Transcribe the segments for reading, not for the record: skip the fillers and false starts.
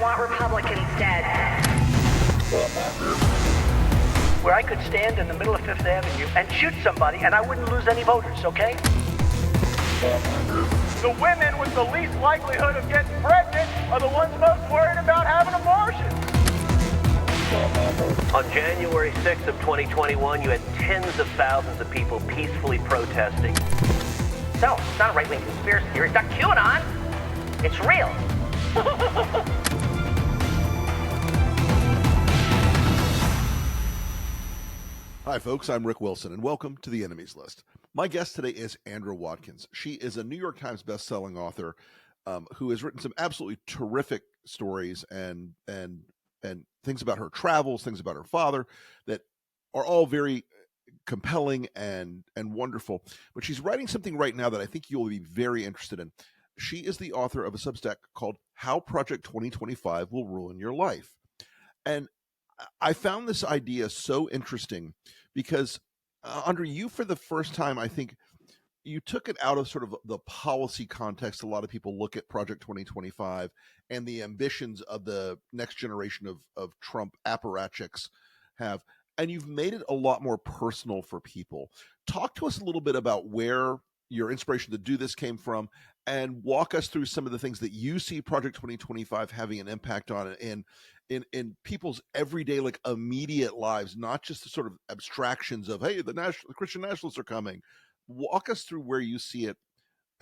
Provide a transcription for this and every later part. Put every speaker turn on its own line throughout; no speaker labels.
want Republicans dead.
Where I could stand in the middle of Fifth Avenue and shoot somebody and I wouldn't lose any voters, okay?
The women with the least likelihood of getting pregnant are the ones most worried about having abortions.
On January 6th of 2021, you had tens of thousands of people peacefully protesting.
So, it's not a right-wing conspiracy theory. It's not QAnon. It's real.
Hi, folks. I'm Rick Wilson, and welcome to the Enemies List. My guest today is Andra Watkins. She is a New York Times best-selling author who has written some absolutely terrific stories and things about her travels, things about her father that are all very compelling and wonderful. But she's writing something right now that I think you'll be very interested in. She is the author of a Substack called How Project 2025 Will Ruin Your Life. And I found this idea so interesting because, Andra, you for the first time, I think you took it out of sort of the policy context. A lot of people look at Project 2025 and the ambitions of the next generation of Trump apparatchiks have, and you've made it a lot more personal for people. Talk to us a little bit about where your inspiration to do this came from, and walk us through some of the things that you see Project 2025 having an impact on in people's everyday, like immediate lives, not just the sort of abstractions of, hey, the Christian nationalists are coming. Walk us through where you see it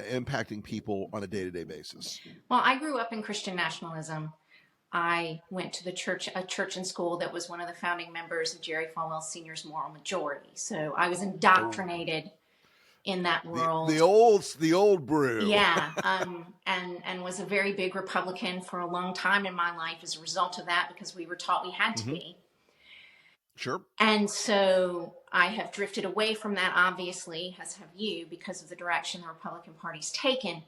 impacting people on a day-to-day basis.
Well, I grew up in Christian nationalism. I went to a church and school that was one of the founding members of Jerry Falwell Sr.'s Moral Majority. So I was indoctrinated in that world.
The old brew.
Yeah, and was a very big Republican for a long time in my life as a result of that, because we were taught we had to be.
Sure.
And so I have drifted away from that, obviously, as have you, because of the direction the Republican Party's taken.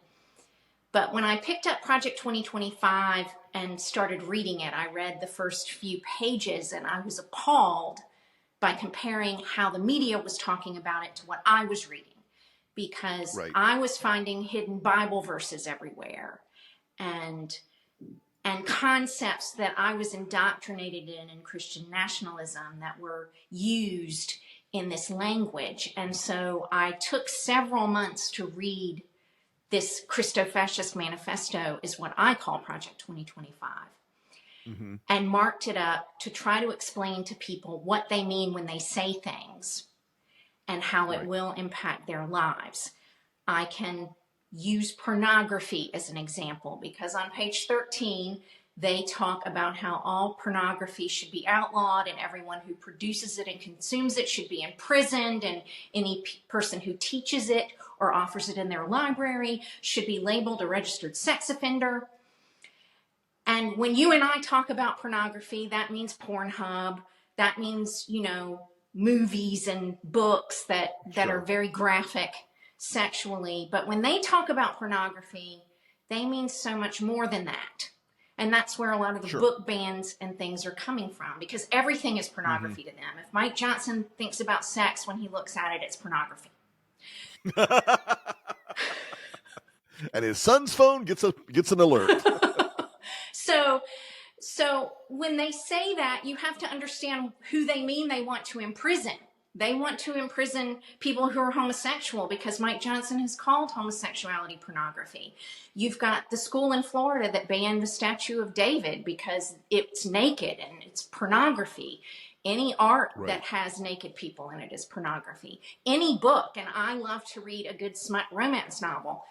But when I picked up Project 2025 and started reading it, I read the first few pages and I was appalled by comparing how the media was talking about it to what I was reading. Because
right.
I was finding hidden Bible verses everywhere and concepts that I was indoctrinated in Christian nationalism that were used in this language. And so I took several months to read this Christo-fascist manifesto, is what I call Project 2025, and marked it up to try to explain to people what they mean when they say things and how it will impact their lives. I can use pornography as an example, because on page 13, they talk about how all pornography should be outlawed and everyone who produces it and consumes it should be imprisoned, and any person who teaches it or offers it in their library should be labeled a registered sex offender. And when you and I talk about pornography, that means Pornhub, that means, movies and books that are very graphic sexually. But when they talk about pornography, they mean so much more than that. And that's where a lot of the book bans and things are coming from, because everything is pornography to them. If Mike Johnson thinks about sex when he looks at it, it's pornography.
And his son's phone gets an alert.
So when they say that, you have to understand who they mean they want to imprison. They want to imprison people who are homosexual, because Mike Johnson has called homosexuality pornography. You've got the school in Florida that banned the Statue of David because it's naked and it's pornography. Any art that has naked people in it is pornography. Any book, and I love to read a good smut romance novel,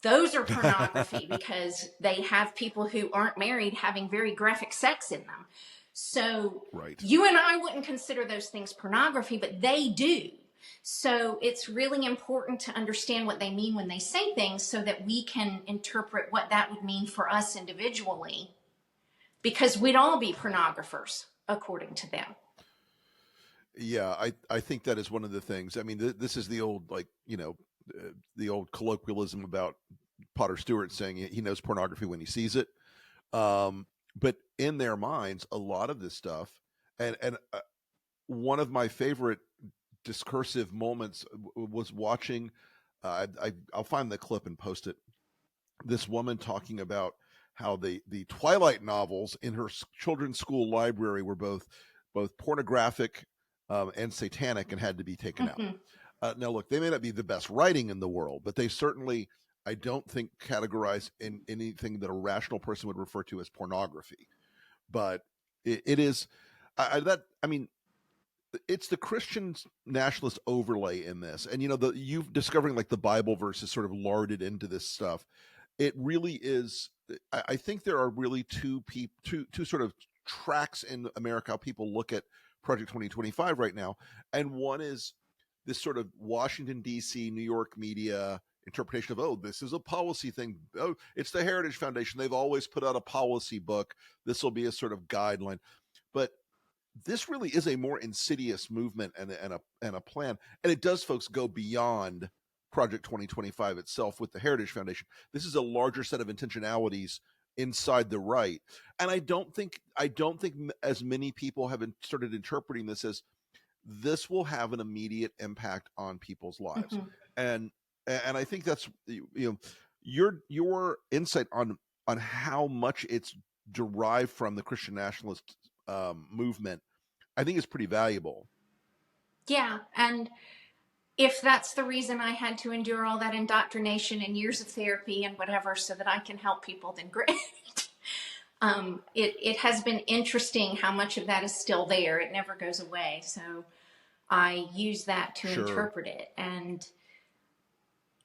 those are pornography because they have people who aren't married having very graphic sex in them. So you and I wouldn't consider those things pornography, but they do. So it's really important to understand what they mean when they say things so that we can interpret what that would mean for us individually, because we'd all be pornographers according to them.
Yeah, I think that is one of the things. I mean, this is the old, the old colloquialism about Potter Stewart saying he knows pornography when he sees it. But in their minds, a lot of this stuff, and one of my favorite discursive moments was watching, I'll find the clip and post it, this woman talking about how the Twilight novels in her children's school library were both pornographic and satanic and had to be taken out. Now, look, they may not be the best writing in the world, but they certainly, I don't think, categorize in anything that a rational person would refer to as pornography. But it is it's the Christian nationalist overlay in this, and you discovering like the Bible verses sort of larded into this stuff. It really is. I think there are really two sort of tracks in America how people look at Project 2025 right now, and one is this sort of Washington D.C., New York media interpretation of, oh, this is a policy thing. Oh, it's the Heritage Foundation. They've always put out a policy book. This will be a sort of guideline, but this really is a more insidious movement and a plan, and it does, folks, go beyond Project 2025 itself with the Heritage Foundation. This is a larger set of intentionalities inside the right, and I don't think as many people have started interpreting this as this will have an immediate impact on people's lives, and I think that's your insight on how much it's derived from the Christian nationalist movement, I think is pretty valuable.
Yeah, and if that's the reason I had to endure all that indoctrination and years of therapy and whatever so that I can help people, then great. It has been interesting how much of that is still there. It never goes away. So I use that to interpret it. And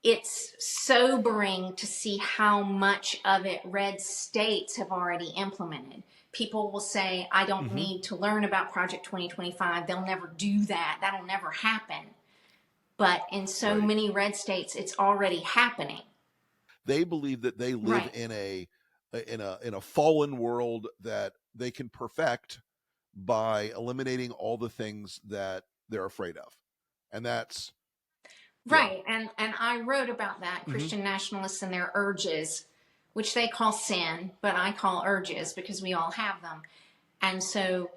it's sobering to see how much of it red states have already implemented. People will say, I don't need to learn about Project 2025. They'll never do that. That'll never happen. But in so many red states, it's already happening.
They believe that they live in a fallen world that they can perfect by eliminating all the things that they're afraid of. And that's
right. And I wrote about that, Christian nationalists and their urges, which they call sin, but I call urges because we all have them. And so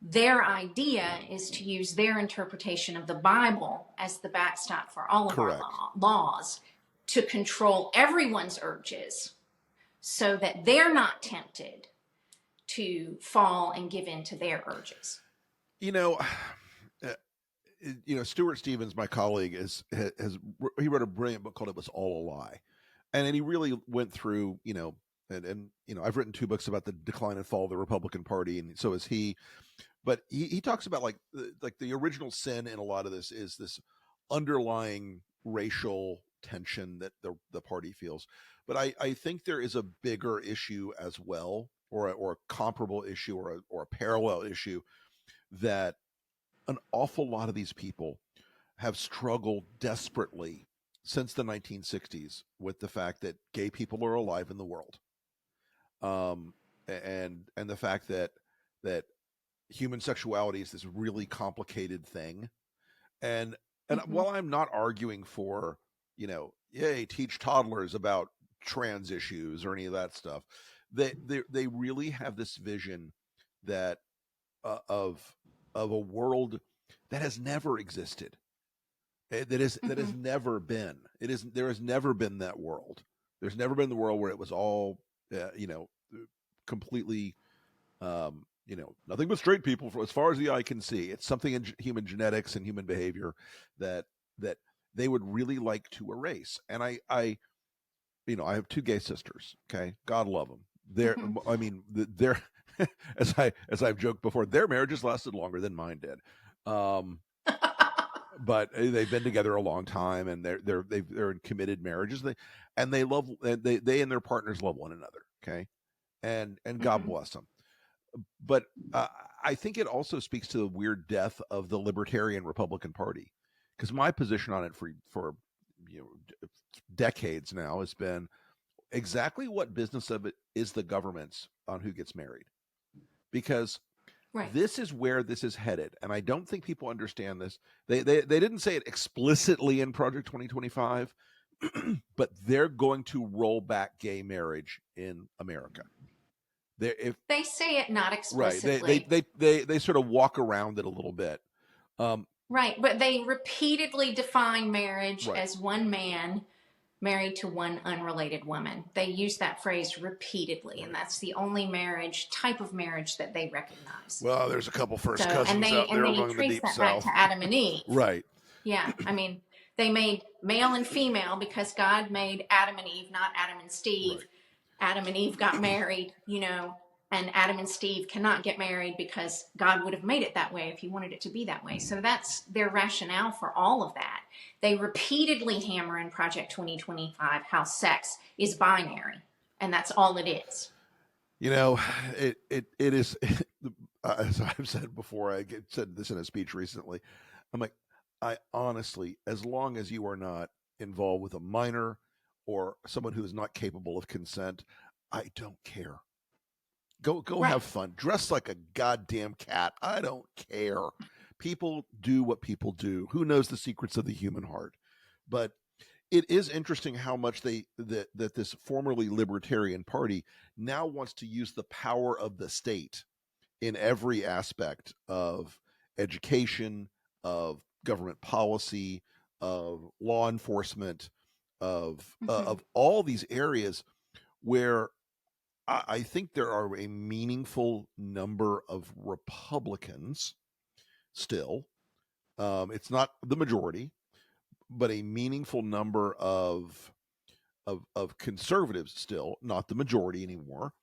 their idea is to use their interpretation of the Bible as the backstop for all of our laws to control everyone's urges so that they're not tempted to fall and give in to their urges.
Stuart Stevens, my colleague, he wrote a brilliant book called It Was All a Lie. And he really went through, and I've written 2 books about the decline and fall of the Republican Party, and so has he. But he talks about like the original sin in a lot of this is this underlying racial tension that the party feels. But I think there is a bigger issue as well, or a comparable issue, or a parallel issue, that an awful lot of these people have struggled desperately since the 1960s with the fact that gay people are alive in the world, and the fact that human sexuality is this really complicated thing, and while I'm not arguing for teach toddlers about trans issues or any of that stuff, they really have this vision that of a world that has never existed. That has never been. There has never been that world. There's never been the world where it was all, completely, nothing but straight people as far as the eye can see. It's something in human genetics and human behavior that they would really like to erase. And I have 2 gay sisters. Okay, God love them. They're as I've joked before, their marriages lasted longer than mine did. But they've been together a long time, and they're in committed marriages. They and their partners love one another. Okay, and God bless them. But I think it also speaks to the weird death of the Libertarian Republican Party, because my position on it for decades now has been exactly what business of it is the government's on who gets married, because this is where this is headed, and I don't think people understand this. They didn't say it explicitly in Project 2025, but they're going to roll back gay marriage in America.
They say it not explicitly.
Right. They sort of walk around it a little bit.
Right, but they repeatedly define marriage as one man married to one unrelated woman. They use that phrase repeatedly, and that's the only type of marriage that they recognize.
Well, there's a couple first
So,
cousins out there among the
trace
deep
that
south.
back to Adam and Eve.
Right.
Yeah, I mean, they made male and female because God made Adam and Eve, not Adam and Steve.
Right.
Adam and Eve got married, and Adam and Steve cannot get married because God would have made it that way if he wanted it to be that way. So that's their rationale for all of that. They repeatedly hammer in Project 2025 how sex is binary, and that's all it is.
It is, as I've said before, I said this in a speech recently. I'm like, I honestly, as long as you are not involved with a minor or someone who is not capable of consent, I don't care. Go
Right.
Have fun. Dress like a goddamn cat. I don't care. People do what people do. Who knows the secrets of the human heart? But it is interesting how much that this formerly libertarian party now wants to use the power of the state in every aspect of education, of government policy, of law enforcement, of all these areas where I think there are a meaningful number of Republicans still. It's not the majority, but a meaningful number of conservatives still, not the majority anymore,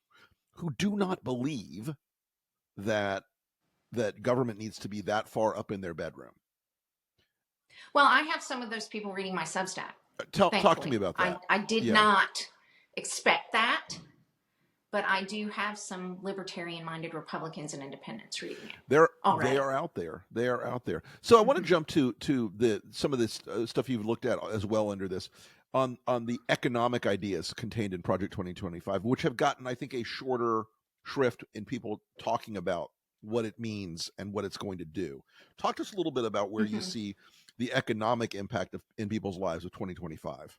who do not believe that government needs to be that far up in their bedroom.
Well, I have some of those people reading my Substack.
Talk to me about that.
I did not expect that, but I do have some libertarian-minded Republicans and independents reading it. They
are out there. They are out there. So I want to jump to some of this stuff you've looked at as well under this on the economic ideas contained in Project 2025, which have gotten, I think, a shorter shrift in people talking about what it means and what it's going to do. Talk to us a little bit about where you see the economic impact in people's lives of 2025.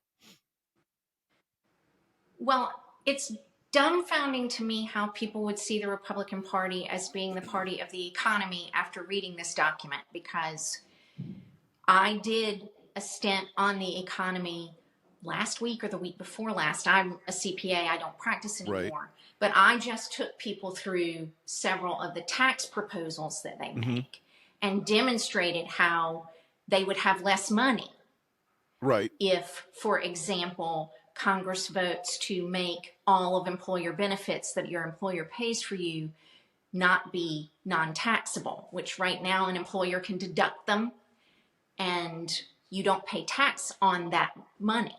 Well, it's dumbfounding to me how people would see the Republican Party as being the party of the economy after reading this document, because I did a stint on the economy last week or the week before last. I'm a CPA. I don't practice anymore.
Right.
But I just took people through several of the tax proposals that they make and demonstrated how they would have less money.
Right.
If, for example, Congress votes to make all of employer benefits that your employer pays for you not be non-taxable, which right now an employer can deduct them and you don't pay tax on that money.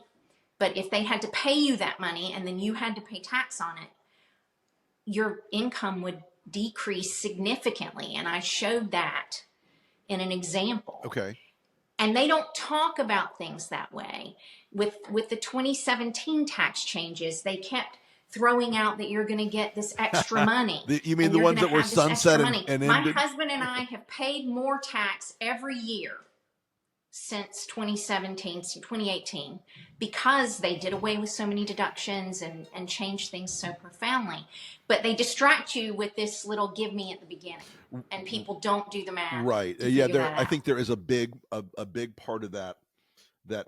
But if they had to pay you that money and then you had to pay tax on it, your income would decrease significantly. And I showed that in an example.
Okay.
And they don't talk about things that way. With the 2017 tax changes, they kept throwing out that you're going to get this extra money.
You mean the ones that were sunset and ended?
My husband and I have paid more tax every year since 2018, because they did away with so many deductions and changed things so profoundly. But they distract you with this little give me at the beginning, and people don't do the math.
Right. Yeah. I think there is a big part of that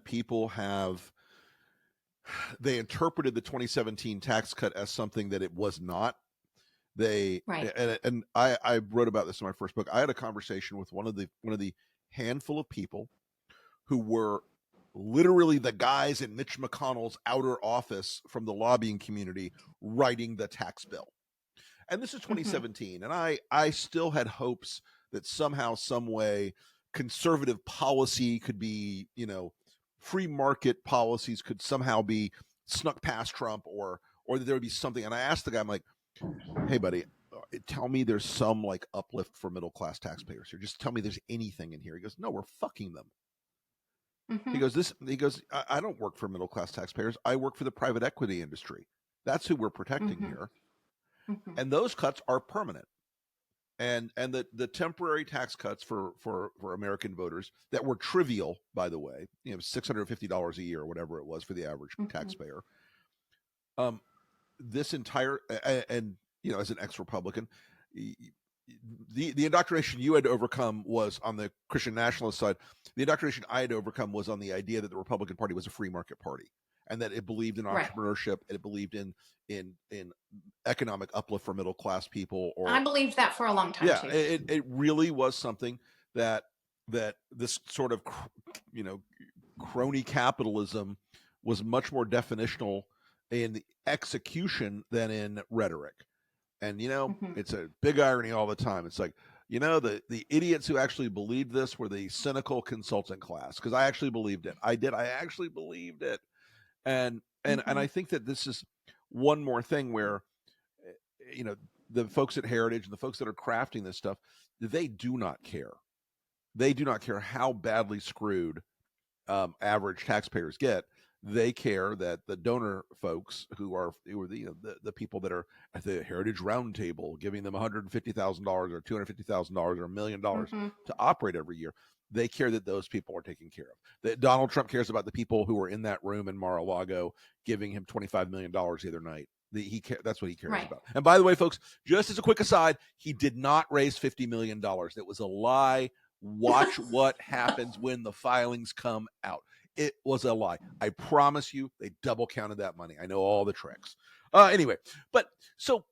people they interpreted the 2017 tax cut as something that it was not. And I wrote about this in my first book. I had a conversation with one of the handful of people who were literally the guys in Mitch McConnell's outer office from the lobbying community writing the tax bill. And this is 2017. And I still had hopes that somehow, some way, conservative policy could be, free market policies could somehow be snuck past Trump, or that there would be something. And I asked the guy, I'm like, hey, buddy, tell me there's some like uplift for middle-class taxpayers here. Just tell me there's anything in here. He goes, no, we're fucking them. He goes, I don't work for middle-class taxpayers. I work for the private equity industry. That's who we're protecting here. And those cuts are permanent. And the temporary tax cuts for American voters that were trivial, by the way, $650 a year or whatever it was for the average taxpayer. This entire, and as an ex-Republican, the indoctrination you had to overcome was on the Christian nationalist side. The indoctrination I had to overcome was on the idea that the Republican Party was a free market party. and that it believed in
Right.
entrepreneurship, and it believed in economic uplift for middle class people. Or
I believed that for a long time
yeah,
too.
it really was something that this sort of crony capitalism was much more definitional in the execution than in rhetoric. And it's a big irony all the time. It's like, the idiots who actually believed this were the cynical consultant class, because I actually believed it. I actually believed it. And I think that this is one more thing where the folks at Heritage and the folks that are crafting this stuff, they do not care. They do not care how badly screwed average taxpayers get. They care that the donor folks who are the people that are at the Heritage Roundtable giving them $150,000 or $250,000 or $1 million to operate every year. They care that those people are taken care of. That Donald Trump cares about the people who were in that room in Mar-a-Lago giving him $25 million the other night. That's what he cares about. And by the way, folks, just as a quick aside, he did not raise $50 million. It was a lie. Watch what happens when the filings come out. It was a lie. I promise you, they double counted that money. I know all the tricks. Anyway, but so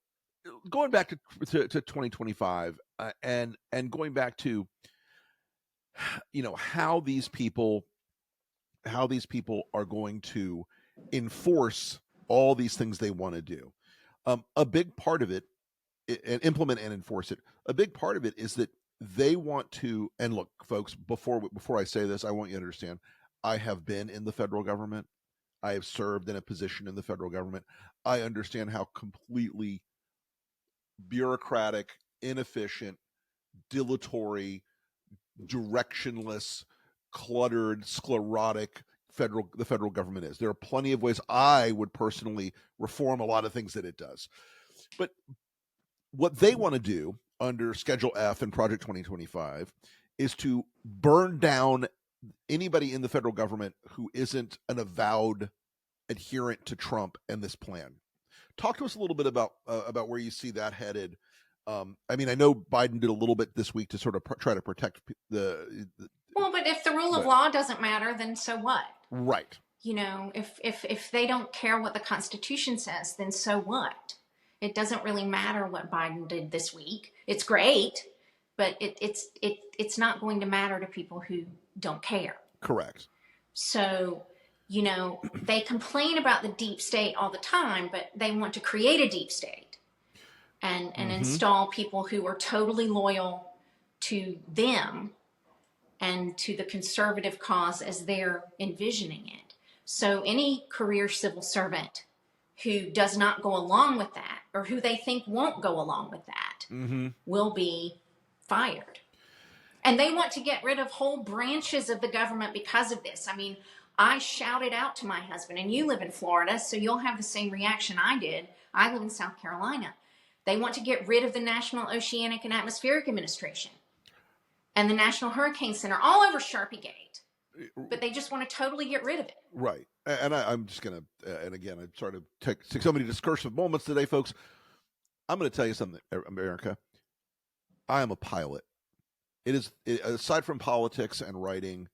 going back to 2025 and going back to how these people are going to enforce all these things they want to do. A big part of it, and implement and enforce it. A big part of it is that they want to. And look, folks, before I say this, I want you to understand. I have been in the federal government. I have served in a position in the federal government. I understand how completely bureaucratic, inefficient, dilatory, directionless, cluttered, sclerotic the federal government is. There are plenty of ways I would personally reform a lot of things that it does. But what they want to do under Schedule F in Project 2025 is to burn down anybody in the federal government who isn't an avowed adherent to Trump and this plan. Talk to us a little bit about where you see that headed. I mean, I know Biden did a little bit this week to sort of try to protect the.
Well, but if the rule of law doesn't matter, then so what?
Right.
If they don't care what the Constitution says, then so what? It doesn't really matter what Biden did this week. It's great, but it's not going to matter to people who don't care.
Correct.
So, they complain about the deep state all the time, but they want to create a deep state and install people who are totally loyal to them and to the conservative cause as they're envisioning it. So any career civil servant who does not go along with that, or who they think won't go along with that, will be fired. And they want to get rid of whole branches of the government because of this. I mean, I shouted out to my husband, and you live in Florida, so you'll have the same reaction I did. I live in South Carolina. They want to get rid of the National Oceanic and Atmospheric Administration and the National Hurricane Center all over Sharpiegate. But they just want to totally get rid of it.
Right. And I'm just going to, and again, I'm sorry to take so many discursive moments today, folks. I'm going to tell you something, America. I am a pilot. Aside from politics and writing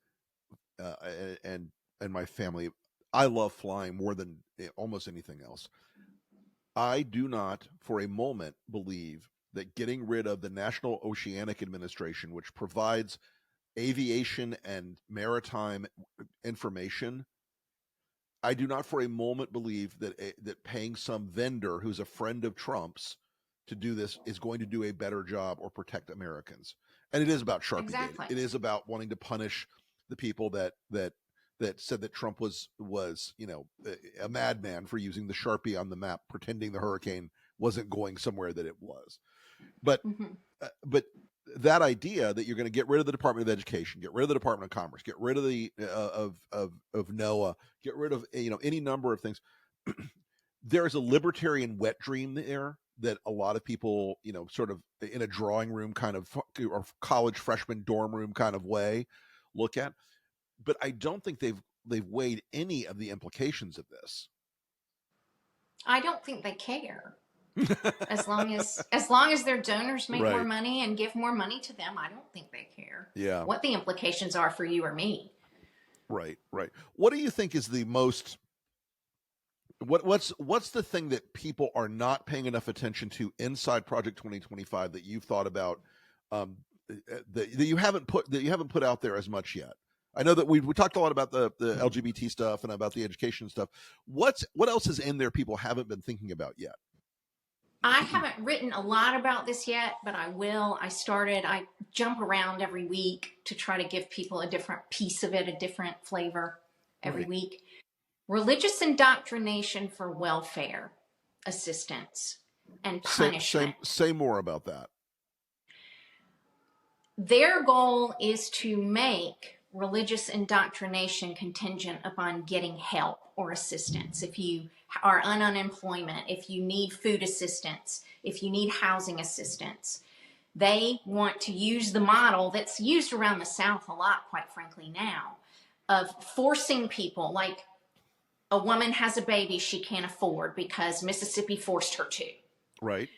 and my family, I love flying more than almost anything else. I do not for a moment believe that getting rid of the National Oceanic Administration, which provides aviation and maritime information, I do not for a moment believe that paying some vendor who's a friend of Trump's to do this is going to do a better job or protect Americans. And it is about Sharpiegate.
Exactly.
It is about wanting to punish the people that said that Trump was a madman for using the Sharpie on the map, pretending the hurricane wasn't going somewhere that it was. But but that idea that you're going to get rid of the Department of Education, get rid of the Department of Commerce, get rid of the of NOAA, get rid of any number of things. There is a libertarian wet dream there that a lot of people, sort of in a drawing room kind of or college freshman dorm room kind of way look at. But I don't think they've weighed any of the implications of this.
I don't think they care. as long as their donors make more money and give more money to them, I don't think they care.
Yeah.
What the implications are for you or me.
Right. What do you think is the most What's the thing that people are not paying enough attention to inside Project 2025 that you've thought about, that you haven't put out there as much yet? I know that we talked a lot about the LGBT stuff and about the education stuff. What else is in there people haven't been thinking about yet?
I haven't written a lot about this yet, but I will. I jump around every week to try to give people a different piece of it, a different flavor every week. Religious indoctrination for welfare assistance and punishment.
Say more about that.
Their goal is to make religious indoctrination contingent upon getting help or assistance. If you are on unemployment, if you need food assistance, if you need housing assistance, they want to use the model that's used around the South a lot, quite frankly, now, of forcing people, like a woman has a baby she can't afford because Mississippi forced her to.
Right.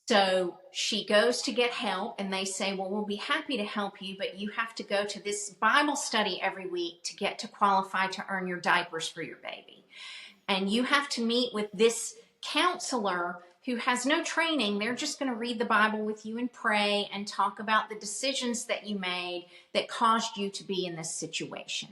So she goes to get help, and they say, well, we'll be happy to help you, but you have to go to this Bible study every week to get to qualify to earn your diapers for your baby. And you have to meet with this counselor who has no training. They're just going to read the Bible with you and pray and talk about the decisions that you made that caused you to be in this situation.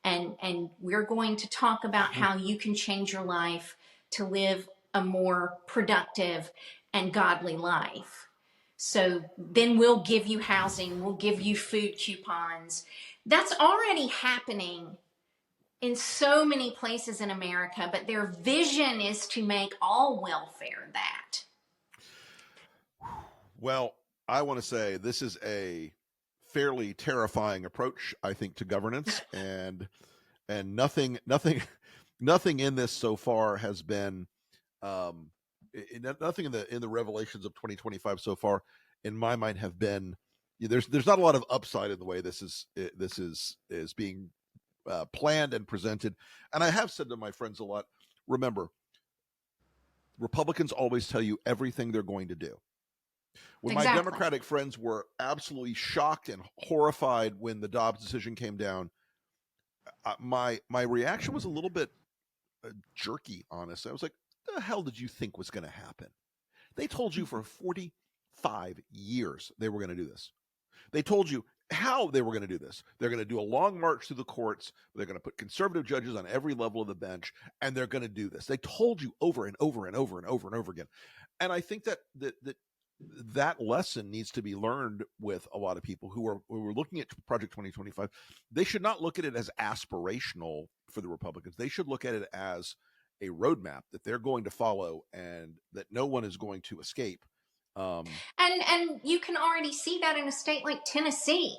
And we're going to talk about how you can change your life to live a more productive and godly life. So then we'll give you housing, we'll give you food coupons. That's already happening in so many places in America, but their vision is to make all welfare that.
Well, I want to say this is a fairly terrifying approach, I think, to governance, and nothing in this so far has been nothing in the revelations of 2025 so far, in my mind, have been. There's not a lot of upside in the way this is being planned and presented. And I have said to my friends a lot, remember, Republicans always tell you everything they're going to do. When my Democratic friends were absolutely shocked and horrified when the Dobbs decision came down, my reaction was a little bit jerky, honest. I was like, the hell did you think was going to happen? They told you for 45 years they were going to do this. They told you how they were going to do this. They're going to do a long march through the courts. They're going to put conservative judges on every level of the bench, and they're going to do this. They told you over and over and over and over and over again. And I think that lesson needs to be learned with a lot of people who are looking at Project 2025. They should not look at it as aspirational for the Republicans. They should look at it as a roadmap that they're going to follow and that no one is going to escape.
And you can already see that in a state like Tennessee.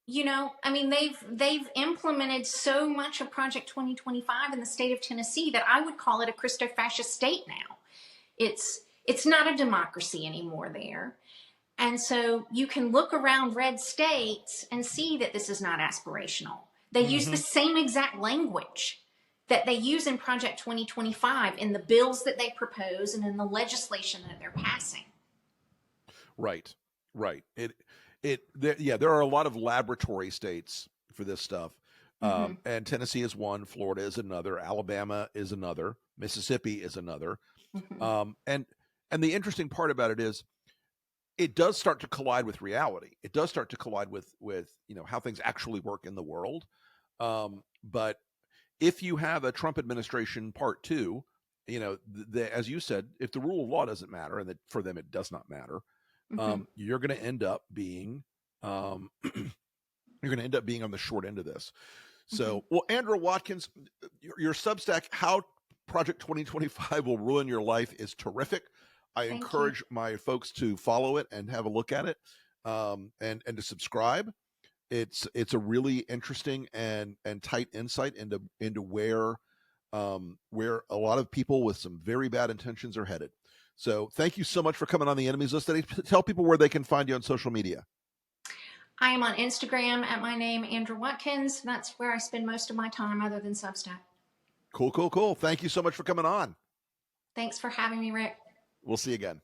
You know, I mean, they've implemented so much of Project 2025 in the state of Tennessee that I would call it a Christo-fascist state now. It's not a democracy anymore there. And so you can look around red states and see that this is not aspirational. They use the same exact language that they use in Project 2025 in the bills that they propose and in the legislation that they're passing.
Right. There are a lot of laboratory states for this stuff. And Tennessee is one, Florida is another, Alabama is another, Mississippi is another. And the interesting part about it is it does start to collide with reality. It does start to collide with how things actually work in the world. But if you have a Trump administration part two, as you said, if the rule of law doesn't matter, and that for them it does not matter, you're going to end up being on the short end of this. So, well, Andra Watkins, your Substack, How Project 2025 Will Ruin Your Life, is terrific. I encourage my folks to follow it and have a look at it, and to subscribe. It's a really interesting and tight insight into where a lot of people with some very bad intentions are headed. So thank you so much for coming on the Enemies List. Tell people where they can find you on social media.
I am on Instagram at my name, Andra Watkins. That's where I spend most of my time other than Substack.
Cool. Thank you so much for coming on.
Thanks for having me, Rick.
We'll see you again.